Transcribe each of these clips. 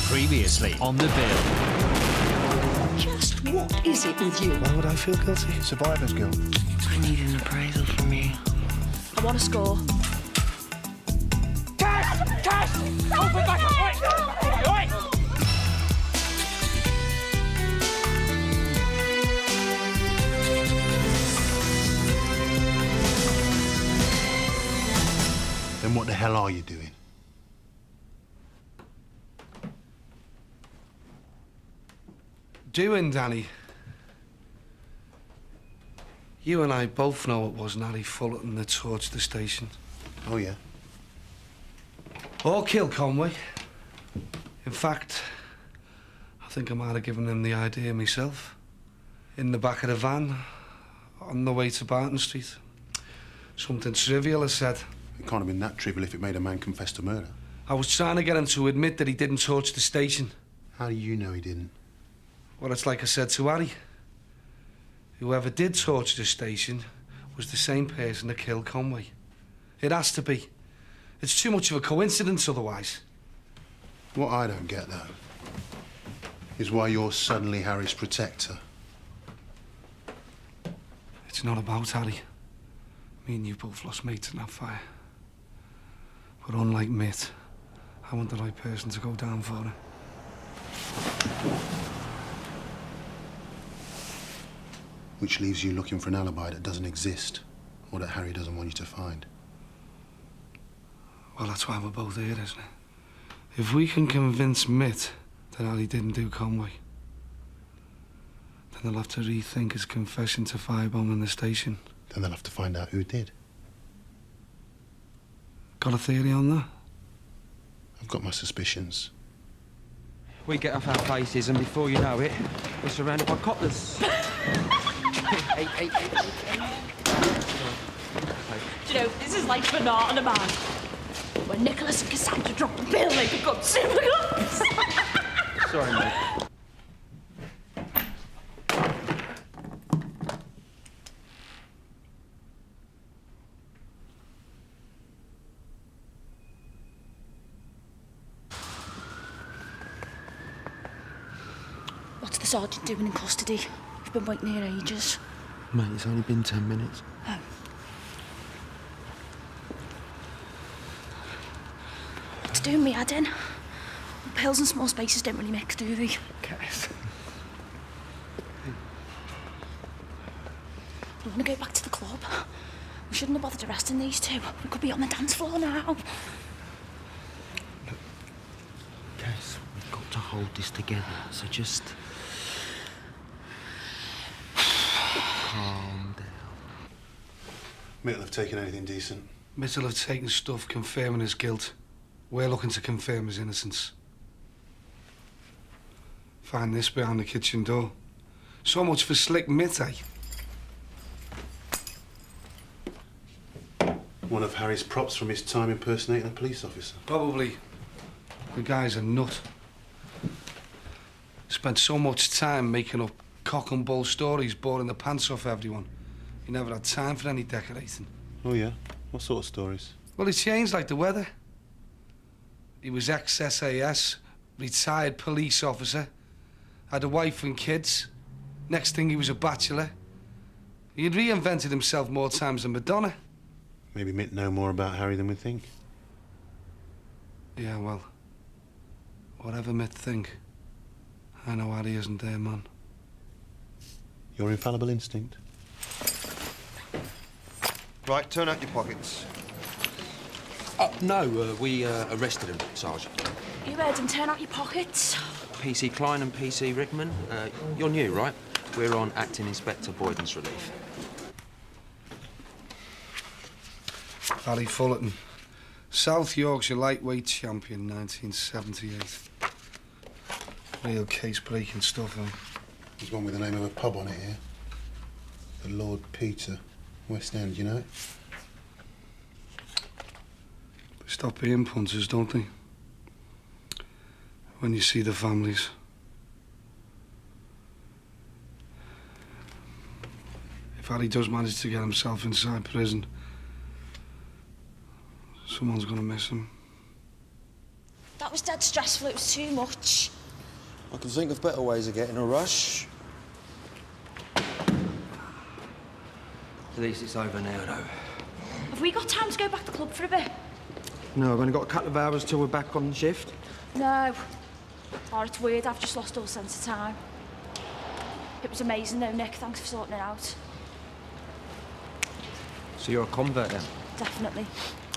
Previously on The Bill. Just what is it with you? Why would I feel guilty? Survivor's guilt. I need an appraisal from you. I want to score. Cash! Cash! Open back up! Oi! Then what the hell are you doing? Doing, Danny? You and I both know it was Natalie Fullerton that torched the station. Oh, yeah? Or killed Conway. In fact, I think I might have given him the idea myself. In the back of the van, on the way to Barton Street. Something trivial, I said. It can't have been that trivial if it made a man confess to murder. I was trying to get him to admit that he didn't torch the station. How do you know he didn't? Well, it's like I said to Harry. Whoever did torch the station was the same person that killed Conway. It has to be. It's too much of a coincidence otherwise. What I don't get, though, is why you're suddenly Harry's protector. It's not about Harry. Me and you both lost mates in that fire. But unlike Mitt, I want the right person to go down for it. Which leaves you looking for an alibi that doesn't exist, or that Harry doesn't want you to find. Well, that's why we're both here, isn't it? If we can convince Mitt that Harry didn't do Conway, then they'll have to rethink his confession to firebombing the station. Then they'll have to find out who did. Got a theory on that? I've got my suspicions. We get off our faces, and before you know it, we're surrounded by coppers. hey. Do you know, this is like Bernard and a man. When Nicholas and Cassandra drop the bill, they become super guns. Sorry, mate. What's the sergeant doing in custody? We've been waiting here ages. Mate, it's only been 10 minutes. Oh. It's doing me head in. Pills and small spaces don't really mix, do they? Cass. We want to go back to the club. We shouldn't have bothered arresting these two. We could be on the dance floor now. Cass, we've got to hold this together, so just... calm down. Mitt'll have taken anything decent. Mitt'll have taken stuff confirming his guilt. We're looking to confirm his innocence. Find this behind the kitchen door. So much for slick Mitt, eh? One of Harry's props from his time impersonating a police officer. Probably. The guy's a nut. Spent so much time making up cock and bull stories, boring the pants off everyone. He never had time for any decorating. Oh, yeah? What sort of stories? Well, he changed like the weather. He was ex-SAS, retired police officer, had a wife and kids. Next thing, he was a bachelor. He had reinvented himself more times than Madonna. Maybe Mitt know more about Harry than we think. Yeah, well, whatever Mitt think, I know Harry isn't there, man. Your infallible instinct. Right, turn out your pockets. No, we arrested him, Sergeant. You heard him, turn out your pockets. PC Klein and PC Rickman. You're new, right? We're on Acting Inspector Boyden's relief. Harry Fullerton, South Yorkshire lightweight champion, 1978. Real case-breaking stuff, eh? There's one with the name of a pub on it here. The Lord Peter, West End, you know it? They stop being punters, don't they? When you see the families. If Harry does manage to get himself inside prison, someone's gonna miss him. That was dead stressful. It was too much. I can think of better ways of getting a rush. At least it's over now, though. Have we got time to go back to the club for a bit? No, I've only got a couple of hours till we're back on shift. No. Oh, it's weird. I've just lost all sense of time. It was amazing, though, Nick. Thanks for sorting it out. So you're a convert, then? Definitely.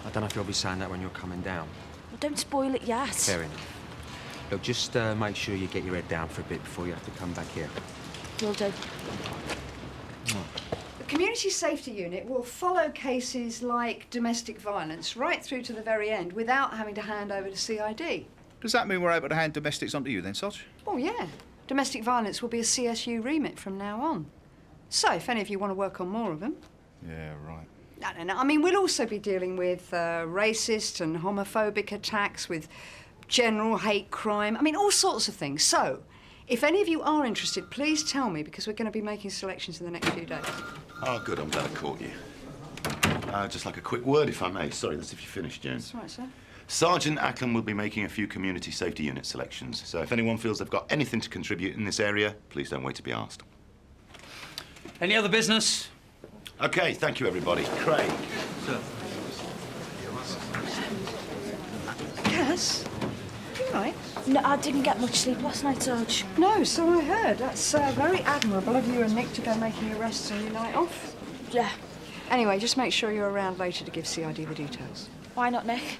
I don't know if you'll be saying that when you're coming down. Well, don't spoil it yet. Fair enough. Look, just make sure you get your head down for a bit before you have to come back here. Will do. The Community Safety Unit will follow cases like domestic violence right through to the very end without having to hand over to CID. Does that mean we're able to hand domestics onto you then, Sarge? Oh, yeah. Domestic violence will be a CSU remit from now on. So, if any of you want to work on more of them... Yeah, right. No. I mean, we'll also be dealing with racist and homophobic attacks, with general hate crime. I mean, all sorts of things. So, if any of you are interested, please tell me, because we're going to be making selections in the next few days. Oh, good. I'm glad I caught you. Just like a quick word, if I may. Sorry, that's if you finished, Jane. That's right, sir. Sergeant Ackland will be making a few community safety unit selections. So if anyone feels they've got anything to contribute in this area, please don't wait to be asked. Any other business? OK, thank you, everybody. Craig. Sir. Cass? You all right? No, I didn't get much sleep last night, Sarge. No, so I heard. That's very admirable of you and Nick to go making arrests on your night off. Yeah. Anyway, just make sure you're around later to give CID the details. Why not, Nick?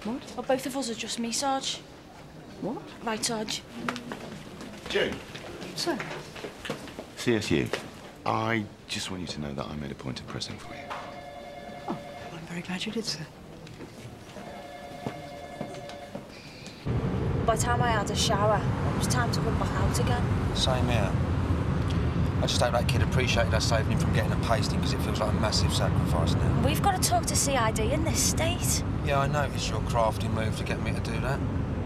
What? Well, both of us are just me, Sarge. What? Right, Sarge. June. So? CSU. I just want you to know that I made a point of pressing for you. Oh, I'm very glad you did, sir. By the time I had a shower, it was time to come back out again. Same here. I just hope that kid appreciated us saving him from getting a pasting, because it feels like a massive sacrifice now. We've got to talk to CID in this state. Yeah, I noticed your crafty move to get me to do that.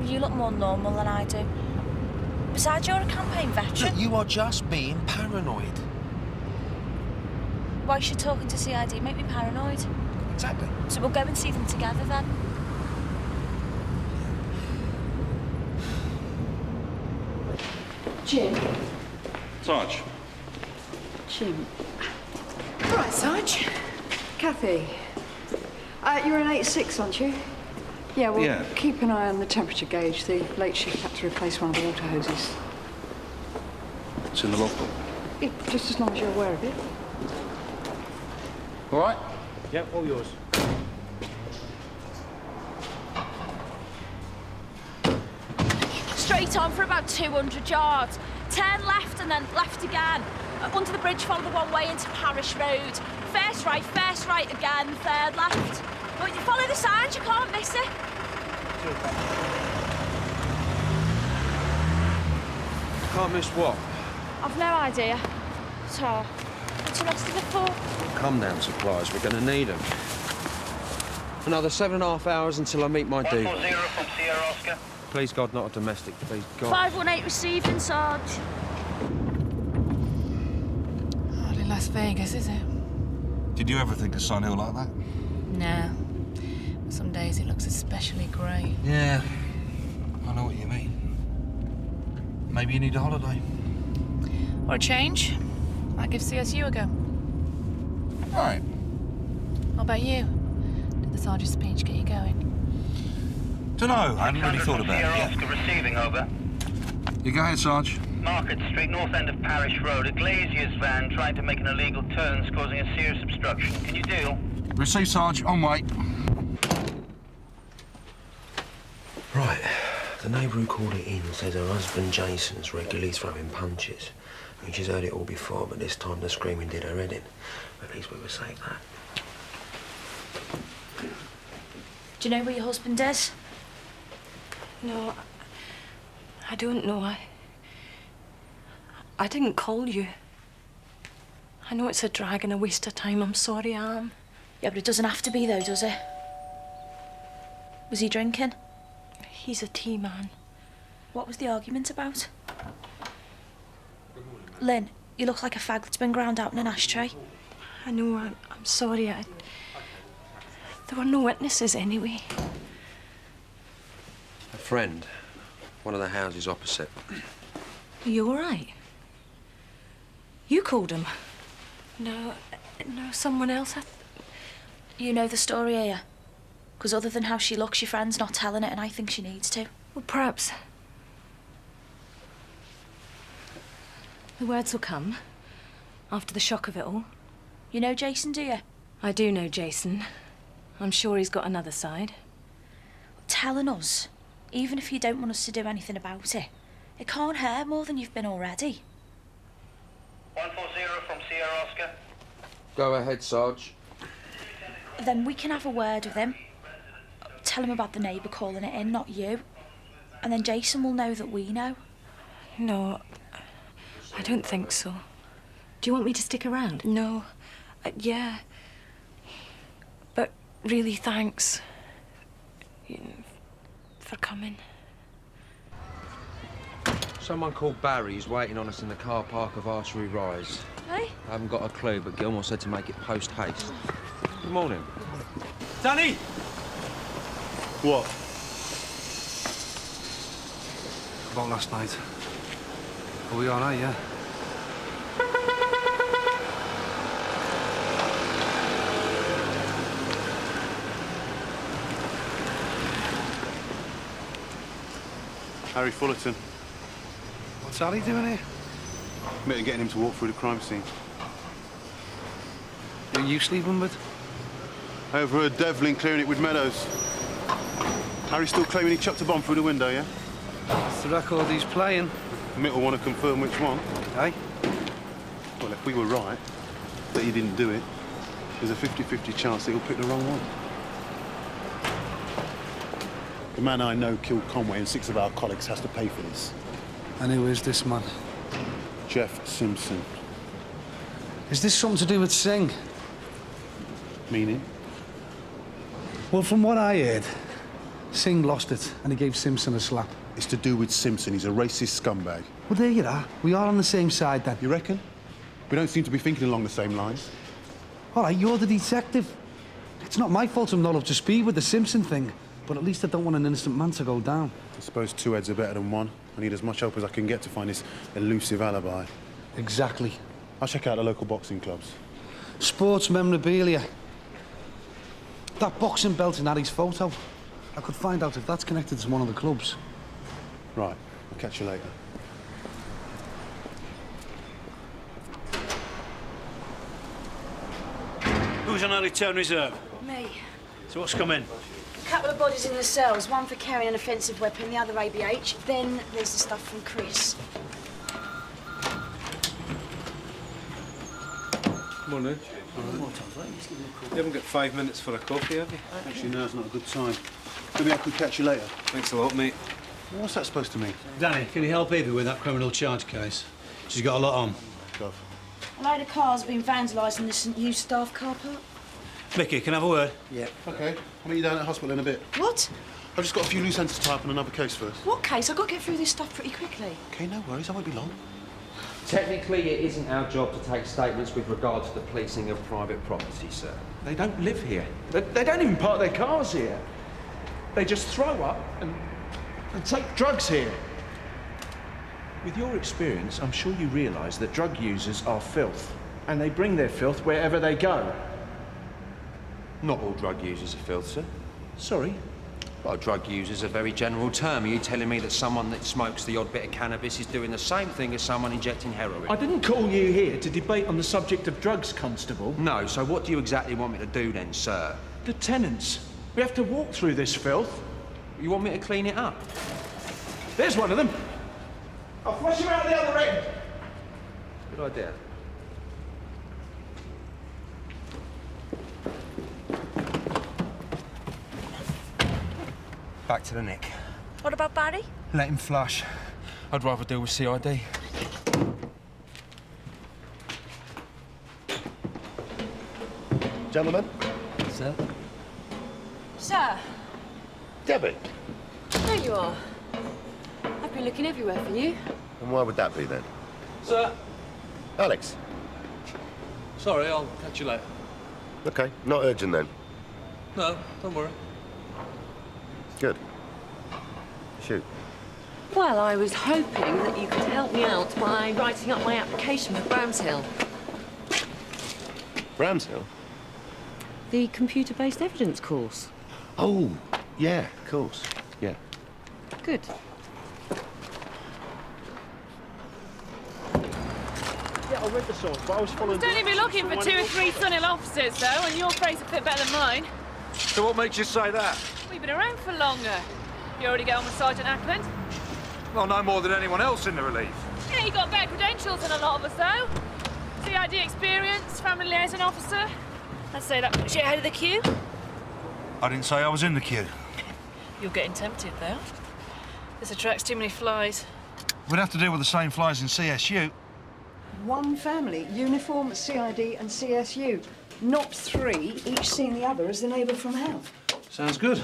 You look more normal than I do. Besides, you're a campaign veteran. Look, you are just being paranoid. Why should talking to CID make me paranoid? Exactly. So we'll go and see them together then. Jim. Sarge. Jim. All right, Sarge. Kathy. You're an 8-6, aren't you? Yeah, well, Yeah. Keep an eye on the temperature gauge. The late shift had to replace one of the water hoses. It's in the logbook. Yeah, just as long as you're aware of it. All right? Yep, all yours. Straight on for about 200 yards. Turn left and then left again. Under the bridge, follow the one way into Parish Road. First right again, third left. But you follow the signs, you can't miss it. Can't miss what? I've no idea. So, what's the rest of it for? Come down, supplies. We're going to need them. Another 7.5 hours until I meet my due. 140 from Sierra Oscar. Please, God, not a domestic. Please, God. 518 receiving, Sarge. Hardly Las Vegas, is it? Did you ever think of Sun Hill like that? No. Some days it looks especially grey. Yeah. I know what you mean. Maybe you need a holiday. Or a change. Might give CSU a go. All right. What about you? Did the sergeant's speech get you going? Dunno. I haven't really thought about it yet. Oscar receiving, over. You go ahead, Sarge. Market Street, north end of Parish Road. A glazier's van trying to make an illegal turn is causing a serious obstruction. Can you deal? Receive, Sarge. On way. Right. The neighbour who called it in says her husband Jason's regularly throwing punches. I mean, she's heard it all before, but this time the screaming did her head in. At least we were safe that. Do you know where your husband is? No, I don't know. I didn't call you. I know it's a drag and a waste of time. I'm sorry, I am. Yeah, but it doesn't have to be, though, does it? Was he drinking? He's a tea man. What was the argument about? Lynn, you look like a fag that's been ground out in an ashtray. I know, I'm sorry. There were no witnesses anyway. friend. One of the houses opposite. Are you all right? You called him? No, someone else. You know the story here? Because other than how she looks, your friend's not telling it, and I think she needs to. Well, perhaps. The words will come after the shock of it all. You know Jason, do you? I do know Jason. I'm sure he's got another side. Telling us, even if you don't want us to do anything about it, it can't hurt more than you've been already. 140 from Sierra Oscar. Go ahead, Sarge. Then we can have a word with him. Tell him about the neighbour calling it in, not you. And then Jason will know that we know. No, I don't think so. Do you want me to stick around? No. Yeah. But really, thanks. For coming. Someone called Barry is waiting on us in the car park of Archery Rise. Hey? I haven't got a clue, but Gilmore said to make it post-haste. Good morning. Danny! What? About last night. Are we all right, yeah? Harry Fullerton. What's Ali doing here? Committed getting him to walk through the crime scene. Who are you sleeping with? I overheard Devlin clearing it with Meadows. Harry's still claiming he chucked a bomb through the window, yeah? It's the record he's playing. Mitt will want to confirm which one. Hey? Well, if we were right, that he didn't do it, there's a 50-50 chance that he'll pick the wrong one. The man I know killed Conway, and 6 of our colleagues has to pay for this. And who is this man? Jeff Simpson. Is this something to do with Singh? Meaning? Well, from what I heard, Singh lost it and he gave Simpson a slap. It's to do with Simpson. He's a racist scumbag. Well, there you are. We are on the same side, then. You reckon? We don't seem to be thinking along the same lines. All right, you're the detective. It's not my fault I'm not up to speed with the Simpson thing, but at least I don't want an innocent man to go down. I suppose 2 heads are better than 1. I need as much help as I can get to find this elusive alibi. Exactly. I'll check out the local boxing clubs. Sports memorabilia. That boxing belt in Harry's photo. I could find out if that's connected to one of the clubs. Right, I'll catch you later. Who's on early turn reserve? Me. So what's come in? A couple of bodies in the cells, one for carrying an offensive weapon, the other ABH. Then there's the stuff from Chris. Morning. You haven't got 5 minutes for a coffee, have you? Actually, now's not a good time. Maybe I could catch you later. Thanks a lot, mate. What's that supposed to mean? Danny, can you help Evie with that criminal charge case? She's got a lot on. Gov. A load of cars have been vandalised in the St Hughes staff car park. Mickey, can I have a word? Yeah. OK. I'll meet you down at the hospital in a bit. What? I've just got a few loose ends to tie up on another case first. What case? I've got to get through this stuff pretty quickly. OK, no worries. I won't be long. Technically, it isn't our job to take statements with regard to the policing of private property, sir. They don't live here. They don't even park their cars here. They just throw up and take drugs here. With your experience, I'm sure you realise that drug users are filth, and they bring their filth wherever they go. Not all drug users are filth, sir. Sorry? Well, drug user is a very general term. Are you telling me that someone that smokes the odd bit of cannabis is doing the same thing as someone injecting heroin? I didn't call you here to debate on the subject of drugs, Constable. No, so what do you exactly want me to do then, sir? The tenants. We have to walk through this filth. You want me to clean it up? There's one of them. I'll flush him out the other end. Good idea. Back to the nick. What about Barry? Let him flush. I'd rather deal with CID. Gentlemen. Sir? Sir, Debbie. there you are. I've been looking everywhere for you. And why would that be then? Sir? Alex. Sorry, I'll catch you later. OK, not urgent then. No, don't worry. Good. Shoot. Well, I was hoping that you could help me out by writing up my application for Bramshill. Bramshill? The computer-based evidence course. Oh, yeah, of course. Yeah. Good. Yeah, I read the signs, but I was following... Don't be looking for 2 or 3 Sunil officers, though, and your face will fit better than mine. So what makes you say that? We've been around for longer. You already get on with Sergeant Ackland? Well, no more than anyone else in the relief. Yeah, you got better credentials than a lot of us, though. CID experience, family liaison officer. I'd say that puts you ahead of the queue. I didn't say I was in the queue. You're getting tempted, though. This attracts too many flies. We'd have to deal with the same flies in CSU. One family, uniform, CID and CSU. Not 3, each seeing the other as the neighbour from hell. Sounds good.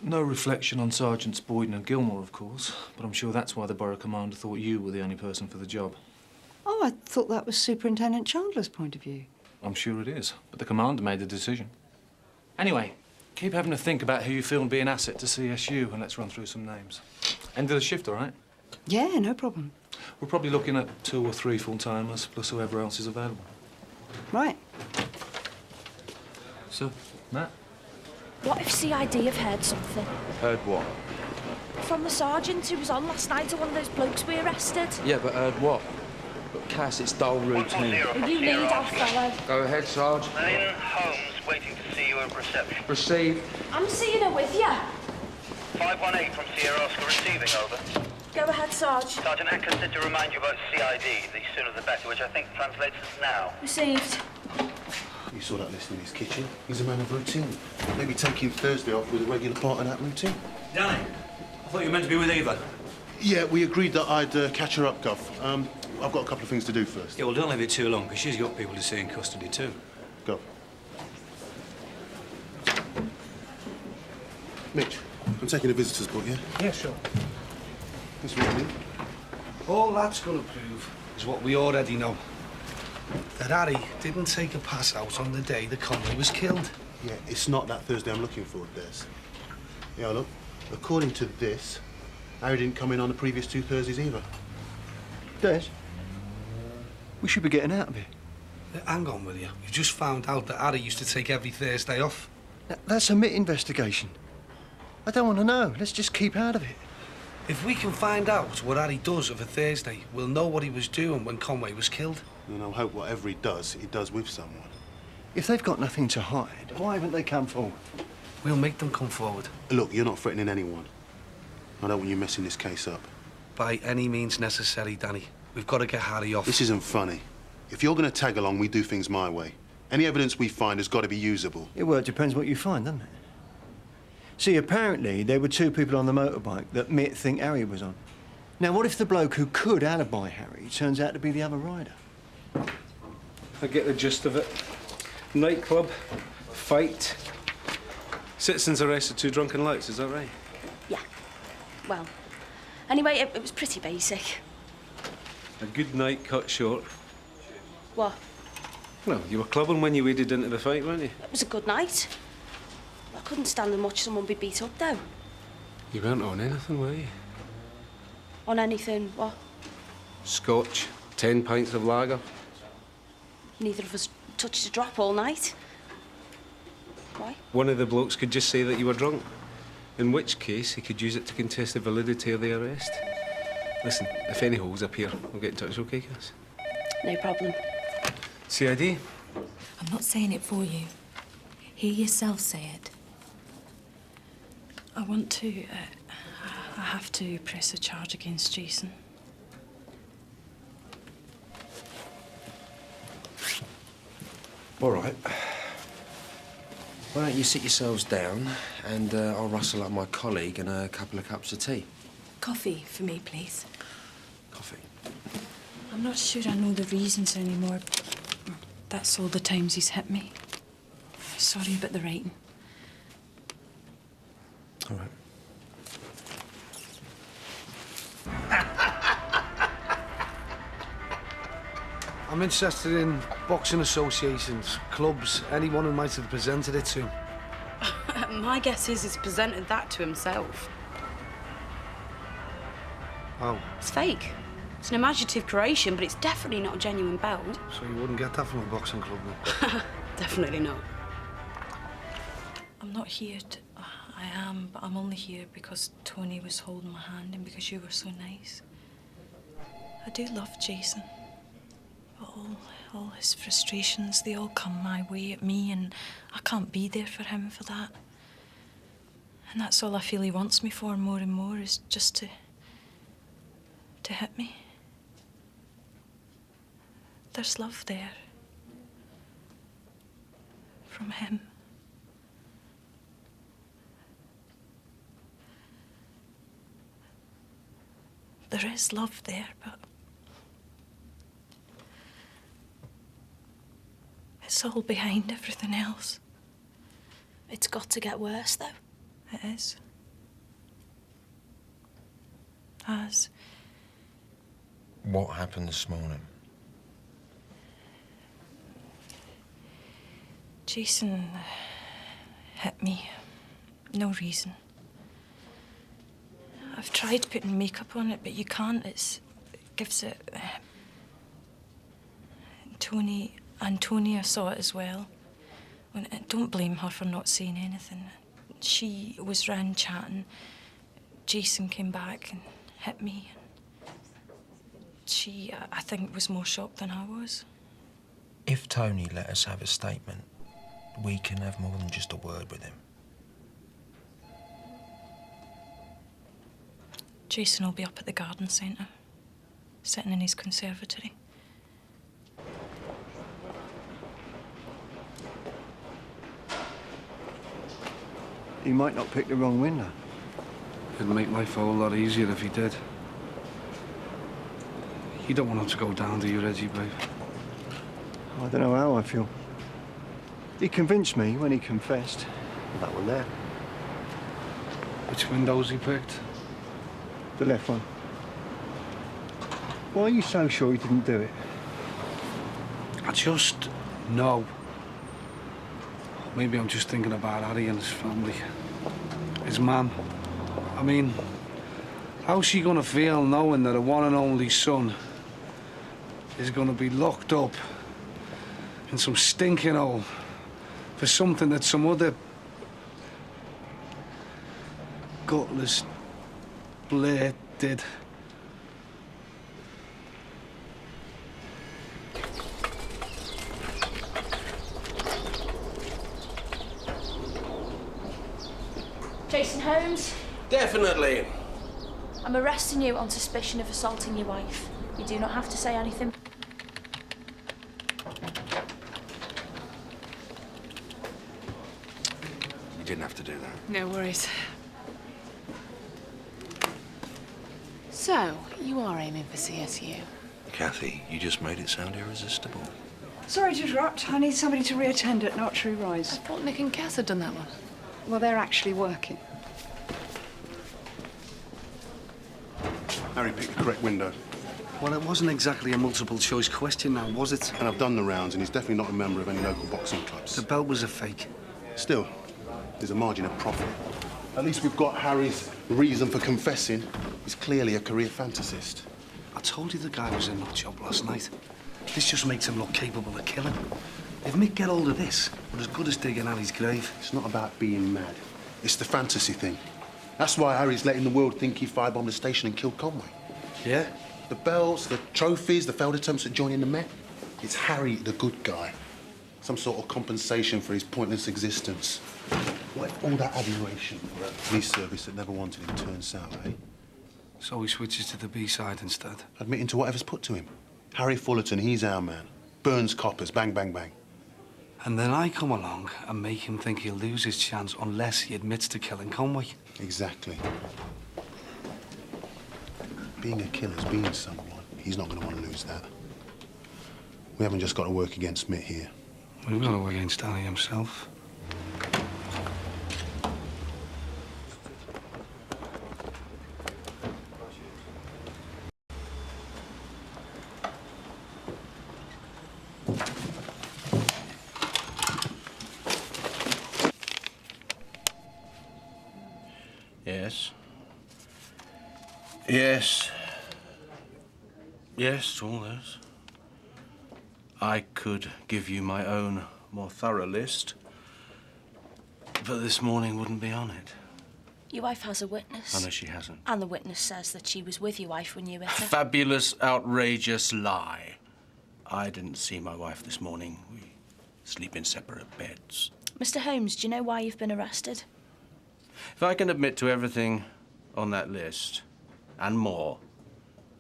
No reflection on Sergeants Boyden and Gilmore, of course, but I'm sure that's why the borough commander thought you were the only person for the job. Oh, I thought that was Superintendent Chandler's point of view. I'm sure it is, but the commander made the decision. Anyway, keep having to think about who you feel and be an asset to CSU, and let's run through some names. End of the shift, all right? Yeah, no problem. We're probably looking at 2 or 3 full-timers, plus whoever else is available. Right. So, Matt? What if CID have heard something? Heard what? From the sergeant who was on last night to one of those blokes we arrested. Yeah, but heard what? But Cass, it's dull routine. You lead off, fellow. Go ahead, Sarge. Lynn Holmes waiting to see you at reception. Received. I'm seeing her with you. 518 from Sierra Oscar receiving, over. Go ahead, Sarge. Sergeant Ackland said to remind you about CID, the sooner the better, which I think translates as now. Received. You saw that list in his kitchen. He's a man of routine. Maybe taking Thursday off was a regular part of that routine. Danny, I thought you were meant to be with Eva. Yeah, we agreed that I'd catch her up, Gov. I've got a couple of things to do first. Yeah, well, don't leave it too long, because she's got people to see in custody, too. Go. Mitch, I'm taking a visitor's book, yeah? Yeah, sure. This one, All that's going to prove is what we already know. That Harry didn't take a pass out on the day the convoy was killed. Yeah, it's not that Thursday I'm looking for, Des. Yeah, look, according to this, Harry didn't come in on the previous 2 Thursdays either. Des, we should be getting out of here. Hang on with you. You just found out that Harry used to take every Thursday off. That's a MIT investigation. I don't want to know. Let's just keep out of it. If we can find out what Harry does of a Thursday, we'll know what he was doing when Conway was killed. And I'll hope whatever he does with someone. If they've got nothing to hide, why haven't they come forward? We'll make them come forward. Look, you're not threatening anyone. I don't want you messing this case up. By any means necessary, Danny. We've got to get Harry off. This isn't funny. If you're going to tag along, we do things my way. Any evidence we find has got to be usable. Yeah, well, it depends what you find, doesn't it? See, apparently there were 2 people on the motorbike that Mitt think Harry was on. Now, what if the bloke who could alibi Harry turns out to be the other rider? I get the gist of it. Nightclub, fight. Citizens arrested 2 drunken lights, is that right? Yeah. Well, anyway, it was pretty basic. A good night cut short. What? Well, you were clubbing when you waded into the fight, weren't you? It was a good night. I couldn't stand and watch someone be beat up, though. You weren't on anything, were you? On anything, what? Scotch, 10 pints of lager. Neither of us touched a drop all night. Why? One of the blokes could just say that you were drunk, in which case he could use it to contest the validity of the arrest. Listen, if any holes appear, I'll get in touch, okay, Cass? No problem. CID? I'm not saying it for you. Hear yourself say it. I want to... I have to press a charge against Jason. All right. Why don't you sit yourselves down and I'll rustle up my colleague and a couple of cups of tea. Coffee for me, please. Coffee. I'm not sure I know the reasons anymore. That's all the times he's hit me. Sorry about the writing. All right. I'm interested in boxing associations, clubs, anyone who might have presented it to. My guess is he's presented that to himself. Oh. It's fake. It's an imaginative creation, but it's definitely not a genuine belt. So you wouldn't get that from a boxing club, then? Definitely not. I'm not here to... I am, but I'm only here because Tony was holding my hand and because you were so nice. I do love Jason. But all his frustrations, they all come my way at me, and I can't be there for him for that. And that's all I feel he wants me for more and more, is just to hit me. There's love there. From him. There is love there, but it's all behind everything else. It's got to get worse, though. It is. Has. What happened this morning? Jason hit me. No reason. I've tried putting makeup on it, but you can't. It gives it... Antonia saw it as well. Don't blame her for not saying anything. She was round chatting. Jason came back and hit me. She, I think, was more shocked than I was. If Tony let us have a statement, we can have more than just a word with him. Jason will be up at the garden centre, sitting in his conservatory. He might not pick the wrong window. It'd make life a whole lot easier if he did. You don't want him to go down, do you, Reggie, babe? I don't know how I feel. He convinced me when he confessed. That one there. Which windows he picked? The left one. Why are you so sure he didn't do it? I just know. Maybe I'm just thinking about Harry and his family. His mum. I mean, how's she gonna feel knowing that her one and only son is gonna be locked up in some stinking hole for something that some other gutless Blair did? Jason Holmes, Definitely. I'm arresting you on suspicion of assaulting your wife. You do not have to say anything. You didn't have to do that. No worries. So, you are aiming for CSU? Kathy, you just made it sound irresistible. Sorry to interrupt. I need somebody to reattend at Archery Rise. I thought Nick and Cass had done that one. Well, they're actually working. Harry picked the correct window. Well, it wasn't exactly a multiple-choice question now, was it? And I've done the rounds, and he's definitely not a member of any local boxing clubs. The belt was a fake. Still, there's a margin of profit. At least we've got Harry's reason for confessing. He's clearly a career fantasist. I told you the guy was a nut job last night. This just makes him look capable of killing. If Mick get hold of this, we're as good as digging Ali's grave. It's not about being mad. It's the fantasy thing. That's why Harry's letting the world think he firebombed the station and killed Conway. Yeah? The belts, the trophies, the failed attempts at joining the Met. It's Harry, the good guy. Some sort of compensation for his pointless existence. What if all that admiration for a police service that never wanted him turns out, eh? So he switches to the B-side instead. Admitting to whatever's put to him. Harry Fullerton, he's our man. Burns coppers, bang, bang, bang. And then I come along and make him think he'll lose his chance unless he admits to killing Conway. Exactly. Being a killer's being someone. He's not going to want to lose that. We haven't just got to work against Mitt here. We've got to work against Ali himself. Yes. Yes. Yes, all those. I could give you my own, more thorough list, but this morning wouldn't be on it. Your wife has a witness. I know she hasn't. And the witness says that she was with your wife when you hit her. Fabulous, outrageous lie. I didn't see my wife this morning. We sleep in separate beds. Mr. Holmes, do you know why you've been arrested? If I can admit to everything on that list, and more,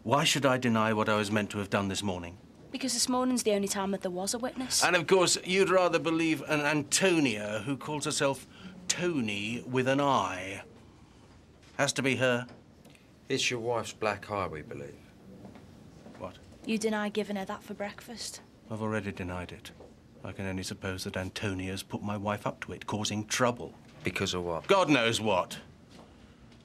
why should I deny what I was meant to have done this morning? Because this morning's the only time that there was a witness. And of course, you'd rather believe an Antonia who calls herself Tony with an I. Has to be her. It's your wife's black eye, we believe. What? You deny giving her that for breakfast? I've already denied it. I can only suppose that Antonia's put my wife up to it, causing trouble. Because of what? God knows what.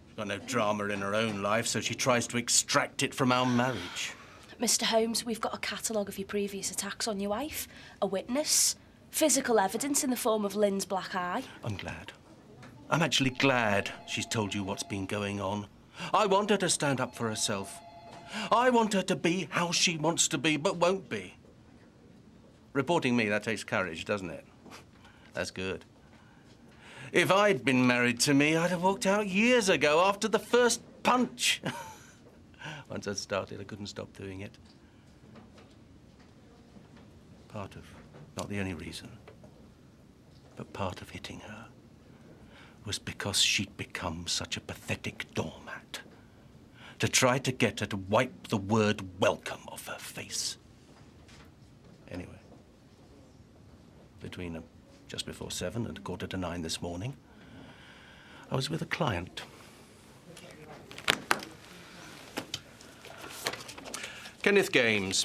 She's got no drama in her own life, so she tries to extract it from our marriage. Mr. Holmes, we've got a catalogue of your previous attacks on your wife, a witness, physical evidence in the form of Lynn's black eye. I'm glad. I'm actually glad she's told you what's been going on. I want her to stand up for herself. I want her to be how she wants to be, but won't be. Reporting me, that takes courage, doesn't it? That's good. If I'd been married to me, I'd have walked out years ago after the first punch. Once I'd started, I couldn't stop doing it. Part of, not the only reason, but part of hitting her was because she'd become such a pathetic doormat. To try to get her to wipe the word welcome off her face. Anyway, between just before 7 and 8:45 this morning, I was with a client. Kenneth Games.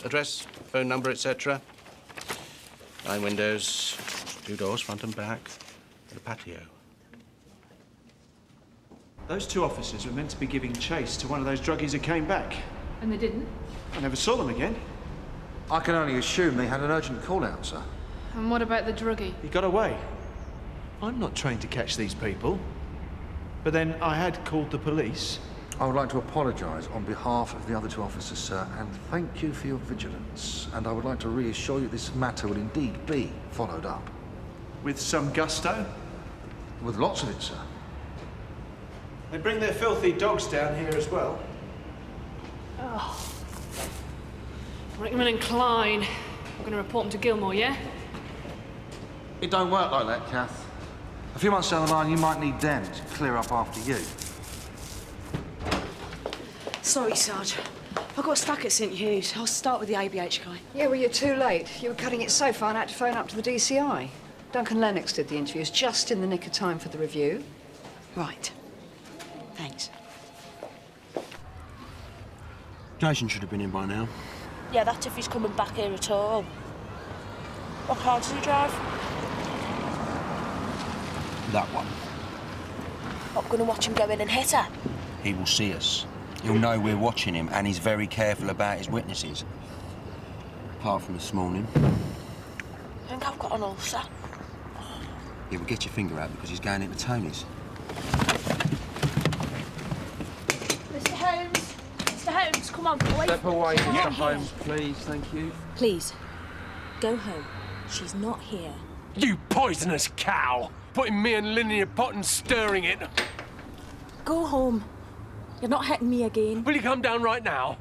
Address, phone number, etc. 9 windows, 2 doors, front and back, and a patio. Those 2 officers were meant to be giving chase to one of those druggies who came back. And they didn't? I never saw them again. I can only assume they had an urgent call-out, sir. And what about the druggie? He got away. I'm not trained to catch these people. But then I had called the police. I would like to apologise on behalf of the other 2 officers, sir, and thank you for your vigilance. And I would like to reassure you this matter will indeed be followed up. With some gusto? With lots of it, sir. They bring their filthy dogs down here as well. Oh. Rickman and Klein. I'm going to report them to Gilmore, yeah? It don't work like that, Kath. A few months down the line, you might need them to clear up after you. Sorry, Sarge. I got stuck at St Hugh's. I'll start with the ABH guy. Yeah, well, you're too late. You were cutting it so far, I had to phone up to the DCI. Duncan Lennox did the interviews just in the nick of time for the review. Right. Thanks. Jason should have been in by now. Yeah, that's if he's coming back here at all. What car does he drive? That one. Not going to watch him go in and hit her. He will see us. He'll know we're watching him, and he's very careful about his witnesses. Apart from this morning. I think I've got an ulcer. Yeah, well, get your finger out because he's going into Tony's. Mr. Holmes! Mr. Holmes, come on, boy. Step away, Come Mr. on. Holmes, please, thank you. Please, go home. She's not here. You poisonous cow! Putting me and Lynn in your pot and stirring it. Go home. You're not hitting me again. Will you come down right now?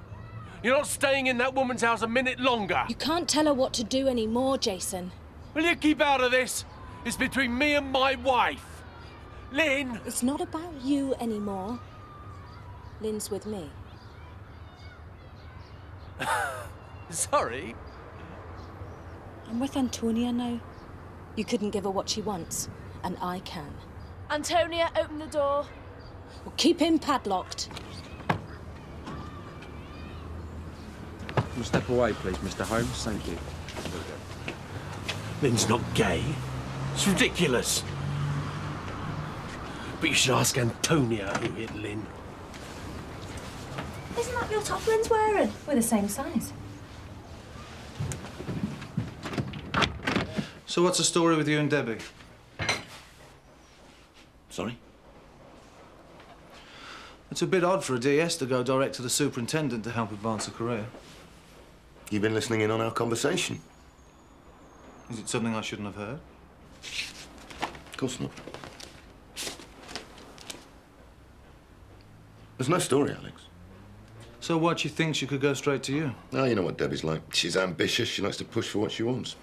You're not staying in that woman's house a minute longer. You can't tell her what to do anymore, Jason. Will you keep out of this? It's between me and my wife. Lynn! It's not about you anymore. Lynn's with me. Sorry? I'm with Antonia now. You couldn't give her what she wants, and I can. Antonia, open the door. Well, keep him padlocked. Will you step away, please, Mr. Holmes? Thank you. Lynn's not gay. It's ridiculous. But you should ask Antonia who hit Lynn. Isn't that your top Lynn's wearing? We're the same size. So what's the story with you and Debbie? Sorry? It's a bit odd for a DS to go direct to the superintendent to help advance a career. You've been listening in on our conversation. Is it something I shouldn't have heard? Of course not. There's no story, Alex. So why do you think she could go straight to you? Oh, you know what Debbie's like. She's ambitious. She likes to push for what she wants.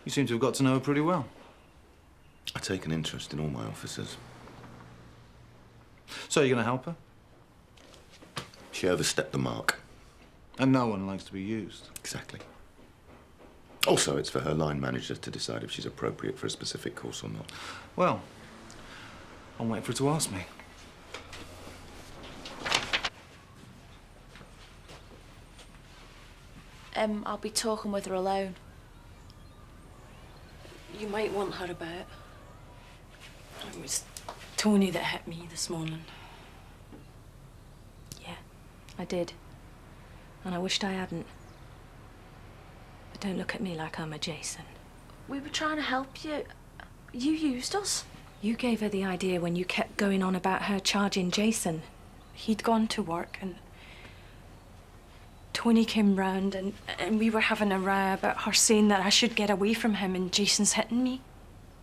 You seem to have got to know her pretty well. I take an interest in all my officers. So you're going to help her? She overstepped the mark. And no one likes to be used. Exactly. Also, it's for her line manager to decide if she's appropriate for a specific course or not. Well, I'll wait for her to ask me. I'll be talking with her alone. You might want her about. It was Tony that hit me this morning. Yeah, I did. And I wished I hadn't. But don't look at me like I'm a Jason. We were trying to help you. You used us. You gave her the idea when you kept going on about her charging Jason. He'd gone to work and Tony came round and we were having a row about her saying that I should get away from him and Jason's hitting me.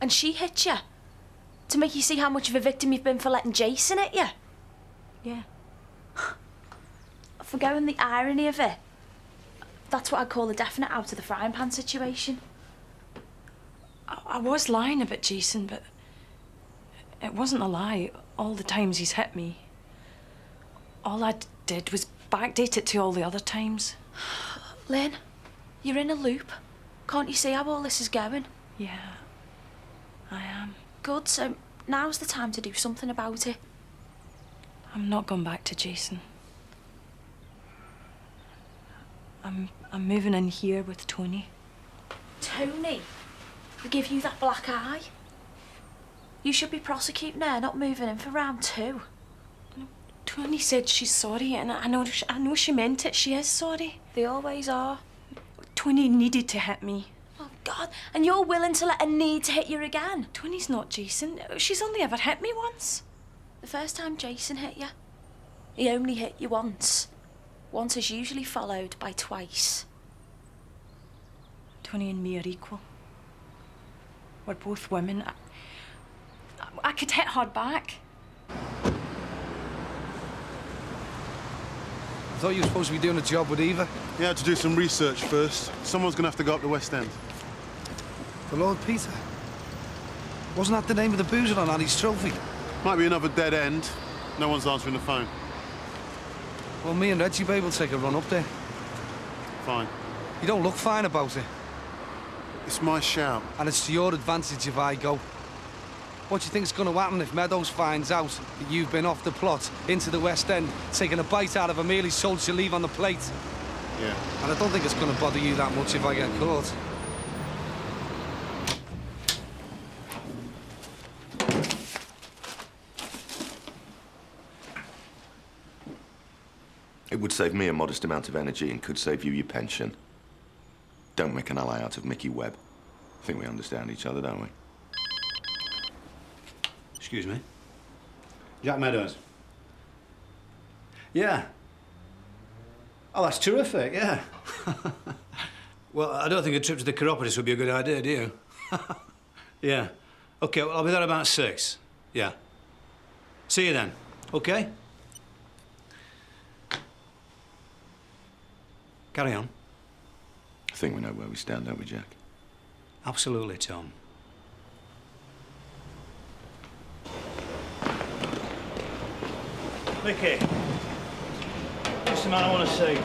And she hit you? To make you see how much of a victim you've been for letting Jason hit you? Yeah. Forgoing the irony of it. That's what I call a definite out of the frying pan situation. I was lying about Jason, but it wasn't a lie. All the times he's hit me. All I did was backdate it to all the other times. Lynn, you're in a loop. Can't you see how all this is going? Yeah, I am. Good, so now's the time to do something about it. I'm not going back to Jason. I'm moving in here with Tony. Tony? Who gave you that black eye? You should be prosecuting her, not moving in for round 2. Tony said she's sorry, and I know she meant it. She is sorry. They always are. Tony needed to hit me. Oh, God. And you're willing to let her need to hit you again? Tony's not Jason. She's only ever hit me once. The first time Jason hit you, he only hit you once. Once is usually followed by twice. Tony and me are equal. We're both women. I could hit hard back. I thought you were supposed to be doing a job with Eva. You had to do some research first. Someone's going to have to go up the West End. The Lord Peter? Wasn't that the name of the boozer on Annie's trophy? Might be another dead end. No one's answering the phone. Well, me and Reggie Babe will take a run up there. Fine. You don't look fine about it. It's my shout. And it's to your advantage if I go. What do you think's going to happen if Meadows finds out that you've been off the plot into the West End, taking a bite out of a meal he's told you to leave on the plate? Yeah. And I don't think it's going to bother you that much if I get caught. It would save me a modest amount of energy and could save you your pension. Don't make an ally out of Mickey Webb. I think we understand each other, don't we? Excuse me. Jack Meadows. Yeah. Oh, that's terrific, yeah. Well, I don't think a trip to the chiropodist would be a good idea, do you? Yeah. OK, well, I'll be there about 6. Yeah. See you then, OK? Carry on. I think we know where we stand, don't we, Jack? Absolutely, Tom. Mickey, just the man I want to see.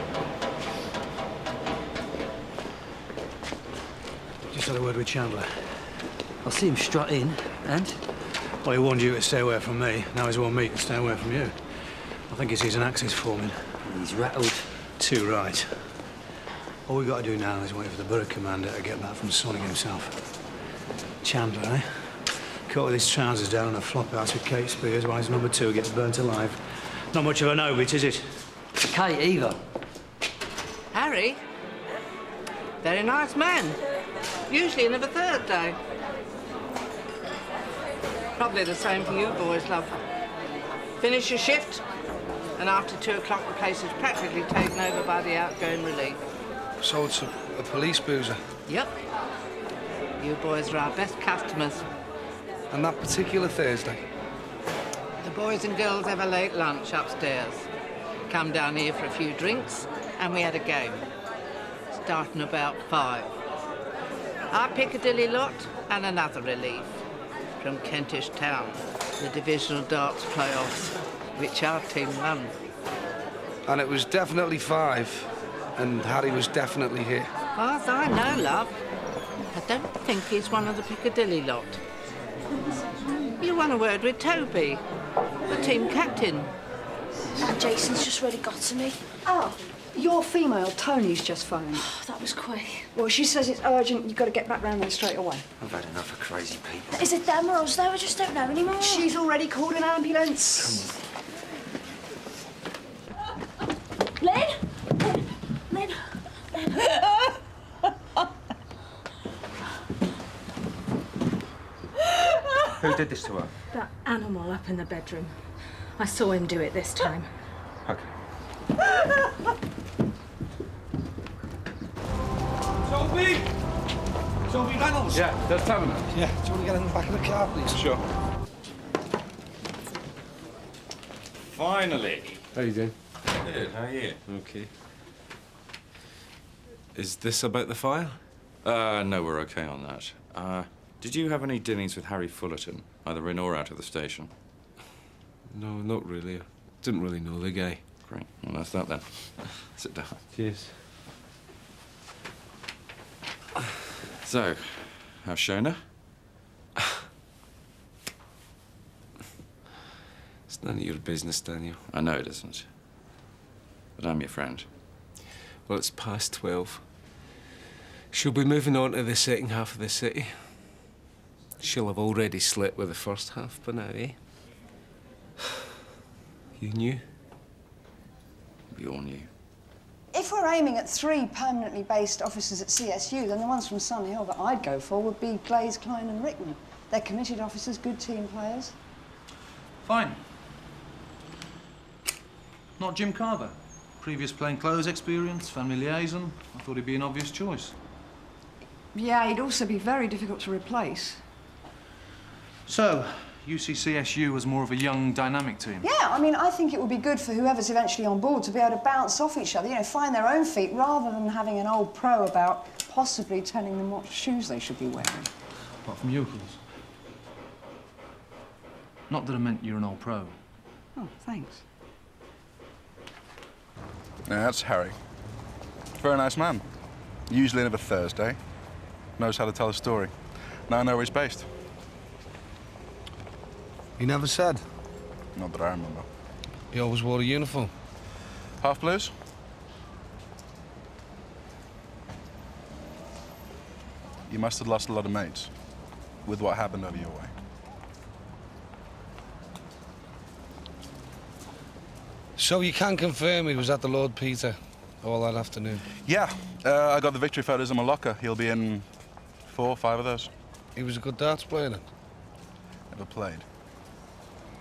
Just had a word with Chandler. I'll see him strut in, and? Well, he warned you to stay away from me. Now he's warned me to stay away from you. I think he sees an axis forming. He's rattled. Too right. All we've got to do now is wait for the borough commander to get back from Sonic himself. Chandler, eh? Caught with his trousers down on a flop house with Kate Spears while his number 2 gets burnt alive. Not much of a no-bit, is it? Kate either. Harry? Very nice man. Usually another third, though. Probably the same for you boys, love. Finish your shift, and after 2 o'clock the place is practically taken over by the outgoing relief. So it's a police boozer? Yep. You boys are our best customers. And that particular Thursday? The boys and girls have a late lunch upstairs. Come down here for a few drinks, and we had a game. Starting about 5. Our Piccadilly lot and another relief from Kentish Town, the divisional darts playoffs, which our team won. And it was definitely 5, and Harry was definitely here. As I know, love, I don't think he's one of the Piccadilly lot. You want a word with Toby, the team captain. And Jason's just really got to me. Oh, your female, Tony's just phoned. That was quick. Well, she says it's urgent. You've got to get back round there straight away. I've had enough of crazy people. Is it them or us though? I just don't know anymore. She's already called an ambulance. Lynn? Lynn? Who did this to her? That animal up in the bedroom. I saw him do it this time. Okay. Toby! Toby Reynolds? Yeah, that's Taviner. Yeah, do you want to get in the back of the car, please? Sure. Finally. How you doing? Good, how are you? Okay. Is this about the fire? No, we're okay on that. Did you have any dealings with Harry Fullerton, either in or out of the station? No, not really. I didn't really know the guy. Great. Well, that's that then. Sit down. Cheers. So, how's Shona? It's none of your business, Daniel. I know it isn't. But I'm your friend. Well, it's past 12. She'll be moving on to the second half of the city. She'll have already slept with the first half by now, eh? You knew? We all knew. If we're aiming at 3 permanently based officers at CSU, then the ones from Sun Hill that I'd go for would be Glaze, Klein and Rickman. They're committed officers, good team players. Fine. Not Jim Carver. Previous plainclothes experience, family liaison. I thought he'd be an obvious choice. Yeah, he'd also be very difficult to replace. So, UCCSU was more of a young, dynamic team. Yeah, I mean, I think it would be good for whoever's eventually on board to be able to bounce off each other, you know, find their own feet, rather than having an old pro about possibly telling them what shoes they should be wearing. Apart from yokels. Not that I meant you're an old pro. Oh, thanks. Yeah, that's Harry. Very nice man. Usually in of a Thursday. Knows how to tell a story. Now I know where he's based. He never said? Not that I remember. He always wore a uniform? Half blues? You must have lost a lot of mates with what happened over your way. So you can confirm he was at the Lord Peter all that afternoon? Yeah, I got the victory photos in my locker. He'll be in 4 or 5 of those. He was a good darts player then? Never played.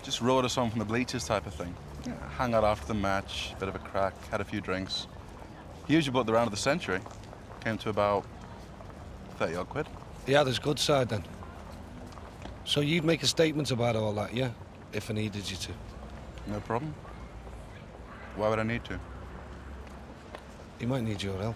Just rode us on from the bleachers type of thing. Yeah, hung out after the match, bit of a crack, had a few drinks. He usually bought the round of the century. Came to about 30 odd quid. He had his good side then? So you'd make a statement about all that, yeah? If I needed you to? No problem. Why would I need to? He might need your help.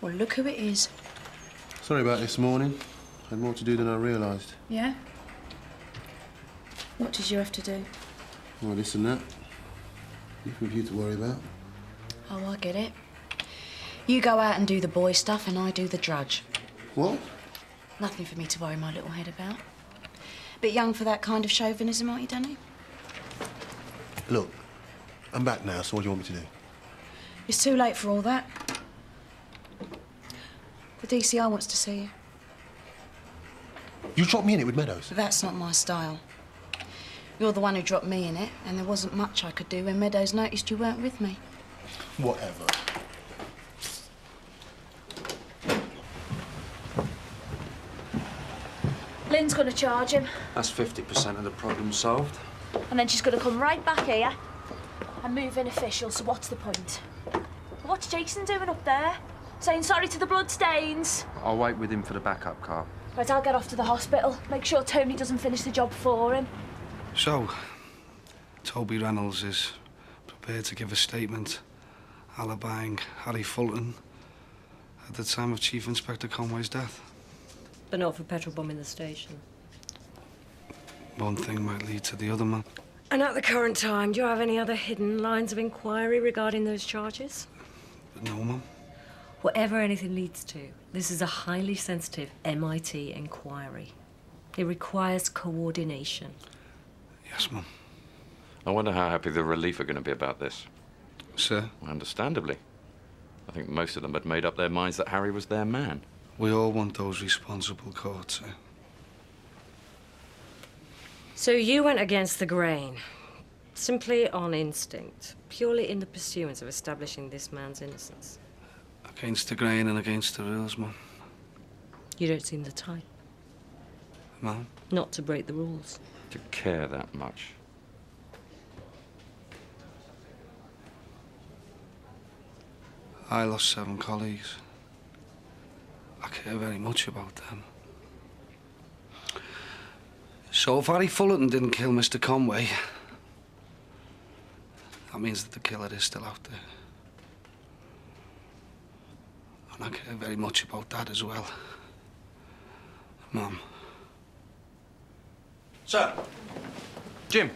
Well, look who it is. Sorry about this morning. Had more to do than I realised. Yeah? What did you have to do? Well, this and that. Nothing for you to worry about. Oh, I get it. You go out and do the boy stuff and I do the drudge. What? Nothing for me to worry my little head about. Bit young for that kind of chauvinism, aren't you, Danny? Look, I'm back now, so what do you want me to do? It's too late for all that. The DCI wants to see you. You dropped me in it with Meadows? But that's not my style. You're the one who dropped me in it, and there wasn't much I could do when Meadows noticed you weren't with me. Whatever. Lynn's going to charge him. That's 50% of the problem solved. And then she's going to come right back here and move in official, so what's the point? What's Jason doing up there? Saying sorry to the bloodstains? I'll wait with him for the backup car. Right, I'll get off to the hospital. Make sure Tony doesn't finish the job for him. So, Toby Reynolds is prepared to give a statement alibying Harry Fulton at the time of Chief Inspector Conway's death. But not for petrol bombing the station. One thing might lead to the other, man. And at the current time, do you have any other hidden lines of inquiry regarding those charges? No, Mum. Whatever anything leads to, this is a highly sensitive MIT inquiry. It requires coordination. Yes, Mum. I wonder how happy the relief are going to be about this. Sir? Understandably. I think most of them had made up their minds that Harry was their man. We all want those responsible caught, sir. So you went against the grain, simply on instinct, purely in the pursuance of establishing this man's innocence. Against the grain and against the rules, Mum. You don't seem the type. Mum? Not to break the rules. To care that much. I lost 7 colleagues. I care very much about them. So if Harry Fulton didn't kill Mr. Conway, that means that the killer is still out there. And I care very much about that as well. Mum. Sir. Jim.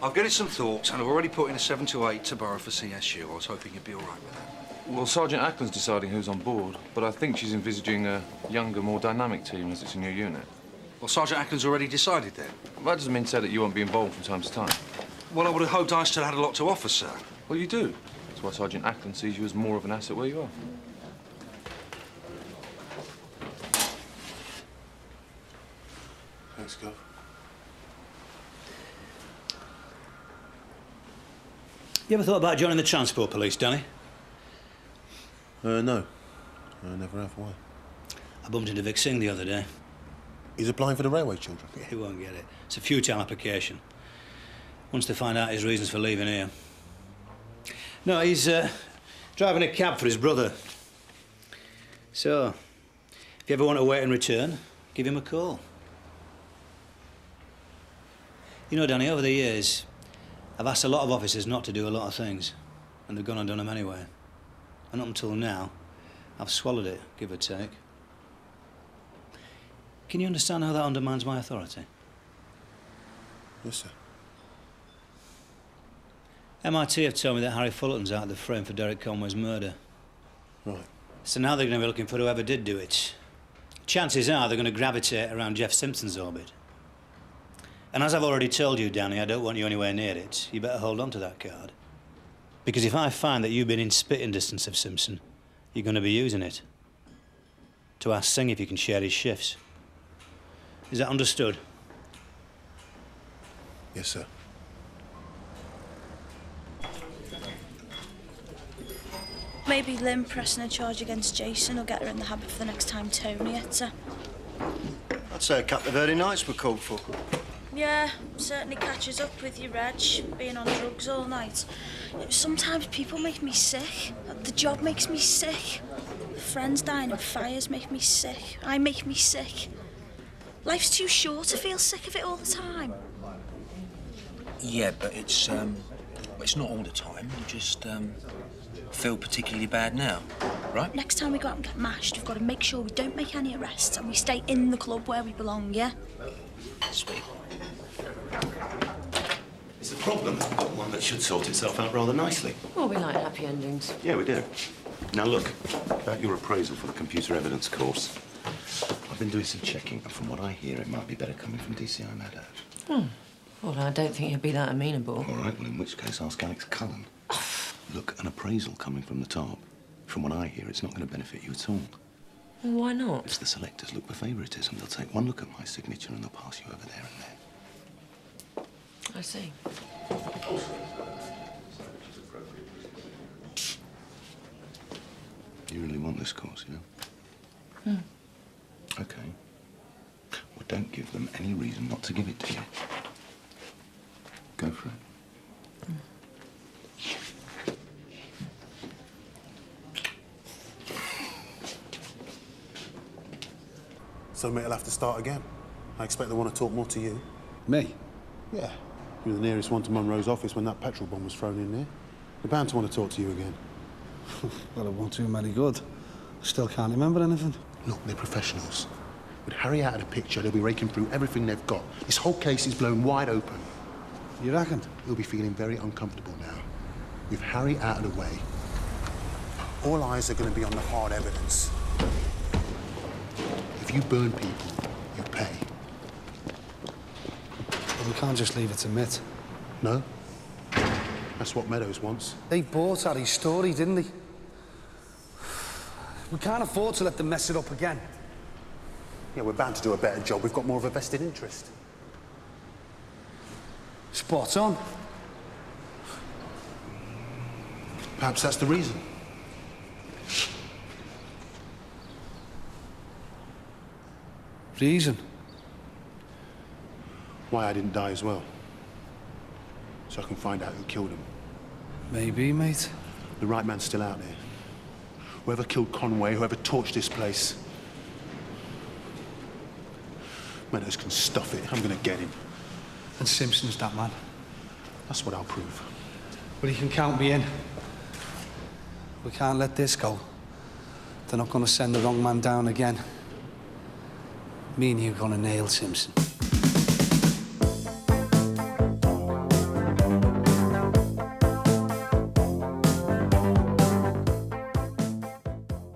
I've given it some thoughts and I've already put in a 7 to 8 to borrow for CSU. I was hoping you'd be all right with that. Well, Sergeant Ackland's deciding who's on board, but I think she's envisaging a younger, more dynamic team as it's a new unit. Well, Sergeant Ackland's already decided then. Well, that doesn't mean, sir, that you won't be involved from time to time. Well, I would have hoped I still had a lot to offer, sir. Well, you do. That's why Sergeant Ackland sees you as more of an asset where you are. Thanks, Gov. You ever thought about joining the Transport Police, Danny? No. I never have. Why? I bumped into Vic Singh the other day. He's applying for the railway children? Yeah, he won't get it. It's a futile application. Wants to find out his reasons for leaving here. No, he's driving a cab for his brother. So, if you ever want to wait and return, give him a call. You know, Danny, over the years, I've asked a lot of officers not to do a lot of things, and they've gone and done them anyway. And up until now, I've swallowed it, give or take. Can you understand how that undermines my authority? Yes, sir. MIT have told me that Harry Fulton's out of the frame for Derek Conway's murder. Right. So now they're going to be looking for whoever did do it. Chances are they're going to gravitate around Jeff Simpson's orbit. And as I've already told you, Danny, I don't want you anywhere near it. You better hold on to that card. Because if I find that you've been in spitting distance of Simpson, you're going to be using it to ask Singh if you can share his shifts. Is that understood? Yes, sir. Maybe Lynn pressing a charge against Jason will get her in the habit for the next time Tony hits her. I'd say a couple of early nights were called for. Yeah, certainly catches up with you, Reg, being on drugs all night. Sometimes people make me sick. The job makes me sick. Friends dying in fires make me sick. I make me sick. Life's too short to feel sick of it all the time. Yeah, but it's not all the time. You just feel particularly bad now, right? Next time we go out and get mashed, we've got to make sure we don't make any arrests and we stay in the club where we belong, yeah? Sweet. It's a problem, but one that should sort itself out rather nicely. Well, we like happy endings. Yeah, we do. Now, look, about your appraisal for the computer evidence course. I've been doing some checking, and from what I hear, it might be better coming from DCI Meadows. Well, I don't think he'd be that amenable. All right, well, in which case, ask Alex Cullen. Look, an appraisal coming from the top. From what I hear, it's not going to benefit you at all. Well, why not? It's the selectors look for favouritism. They'll take one look at my signature and they'll pass you over there and there. I see. You really want this course, yeah? Okay. Well, don't give them any reason not to give it to you. Go for it. So, mate, I'll have to start again. I expect they want to talk more to you. Me? Yeah. You were the nearest one to Monroe's office when that petrol bomb was thrown in there. They're bound to want to talk to you again. Well, it won't do him any good. Still can't remember anything. Look, they're professionals. With Harry out of the picture, they'll be raking through everything they've got. This whole case is blown wide open. You reckon? He'll be feeling very uncomfortable now. With Harry out of the way, all eyes are going to be on the hard evidence. If you burn people, you pay. Well, we can't just leave it to Mitt. No? That's what Meadows wants. They bought Harry's story, didn't they? We can't afford to let them mess it up again. Yeah, we're bound to do a better job. We've got more of a vested interest. Spot on. Perhaps that's the reason. Reason? Why I didn't die as well. So I can find out who killed him. Maybe, mate. The right man's still out there. Whoever killed Conway, whoever torched this place. Meadows can stuff it. I'm gonna get him. And Simpson's that man. That's what I'll prove. But he can count me in. We can't let this go. They're not gonna send the wrong man down again. Me and you are gonna nail Simpson.